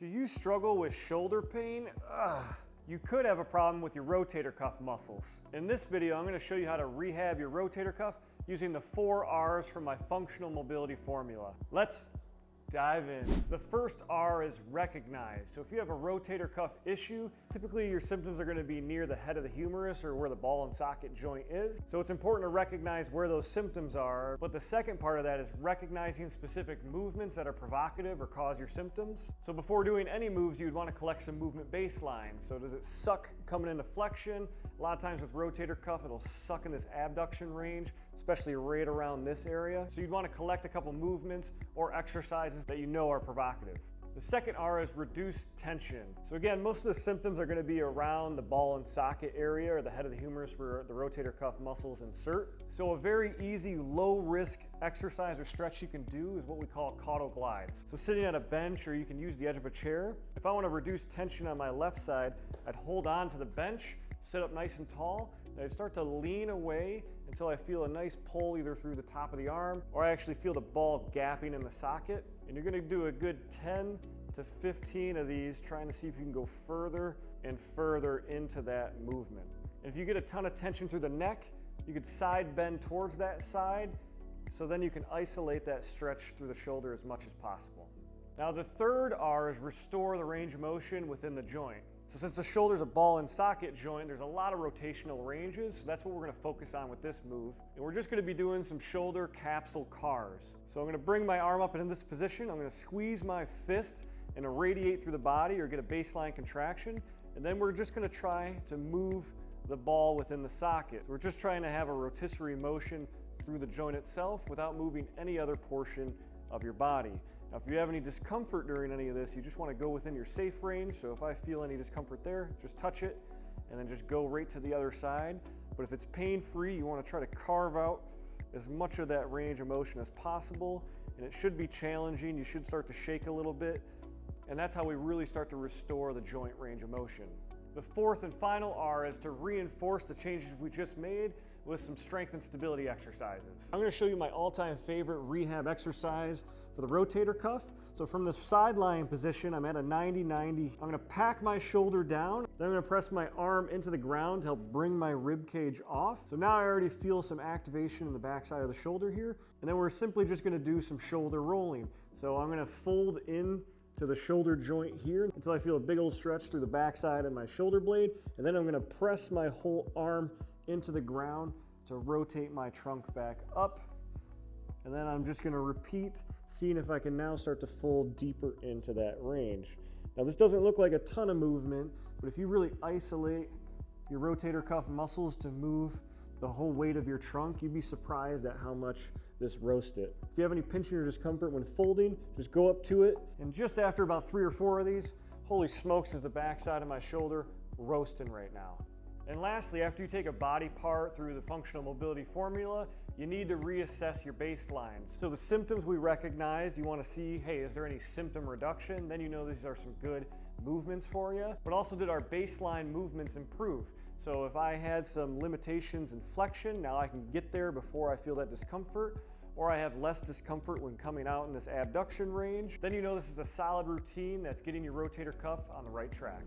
Do you struggle with shoulder pain? You could have a problem with your rotator cuff muscles. In this video, I'm going to show you how to rehab your rotator cuff using the 4 R's from my functional mobility formula. Let's dive in. The first R is recognize. So if you have a rotator cuff issue, typically your symptoms are going to be near the head of the humerus or where the ball and socket joint is. So it's important to recognize where those symptoms are. But the second part of that is recognizing specific movements that are provocative or cause your symptoms. So before doing any moves, you'd want to collect some movement baseline. So does it suck coming into flexion? A lot of times with rotator cuff, it'll suck in this abduction range, especially right around this area. So you'd want to collect a couple movements or exercises that you know are provocative. The second R is reduce tension. So again, most of the symptoms are going to be around the ball and socket area or the head of the humerus where the rotator cuff muscles insert. So a very easy low risk exercise or stretch you can do is what we call caudal glides. So sitting at a bench, or you can use the edge of a chair. If I want to reduce tension on my left side, I'd hold on to the bench, sit up nice and tall, and I'd start to lean away until I feel a nice pull either through the top of the arm or I actually feel the ball gapping in the socket. And you're going to do a good 10 to 15 of these, trying to see if you can go further and further into that movement. And if you get a ton of tension through the neck, you could side bend towards that side, so then you can isolate that stretch through the shoulder as much as possible. Now the third R is restore the range of motion within the joint. So since the shoulder is a ball and socket joint, there's a lot of rotational ranges. So that's what we're going to focus on with this move. And we're just going to be doing some shoulder capsule cars. So I'm going to bring my arm up in this position. I'm going to squeeze my fist and irradiate through the body or get a baseline contraction. And then we're just going to try to move the ball within the socket. So we're just trying to have a rotisserie motion through the joint itself without moving any other portion of your body. Now, if you have any discomfort during any of this, you just want to go within your safe range. So if I feel any discomfort there, just touch it and then just go right to the other side. But if it's pain-free, you want to try to carve out as much of that range of motion as possible. And it should be challenging. You should start to shake a little bit. And that's how we really start to restore the joint range of motion. The fourth and final R is to reinforce the changes we just made with some strength and stability exercises. I'm going to show you my all-time favorite rehab exercise for the rotator cuff. So from the side lying position, I'm at a 90-90. I'm going to pack my shoulder down. Then I'm going to press my arm into the ground to help bring my rib cage off. So now I already feel some activation in the backside of the shoulder here. And then we're simply just going to do some shoulder rolling. So I'm going to fold in to the shoulder joint here until I feel a big old stretch through the backside of my shoulder blade. And then I'm going to press my whole arm into the ground to rotate my trunk back up. And then I'm just going to repeat, seeing if I can now start to fold deeper into that range. Now this doesn't look like a ton of movement, but if you really isolate your rotator cuff muscles to move the whole weight of your trunk, you'd be surprised at how much this roasts it. If you have any pinching or discomfort when folding, just go up to it. And just after about 3 or 4 of these, holy smokes, is the backside of my shoulder roasting right now. And lastly, after you take a body part through the functional mobility formula, you need to reassess your baselines. So the symptoms we recognized, you want to see, hey, is there any symptom reduction? Then you know these are some good movements for you. But also, did our baseline movements improve? So if I had some limitations in flexion, now I can get there before I feel that discomfort, or I have less discomfort when coming out in this abduction range, then you know this is a solid routine that's getting your rotator cuff on the right track.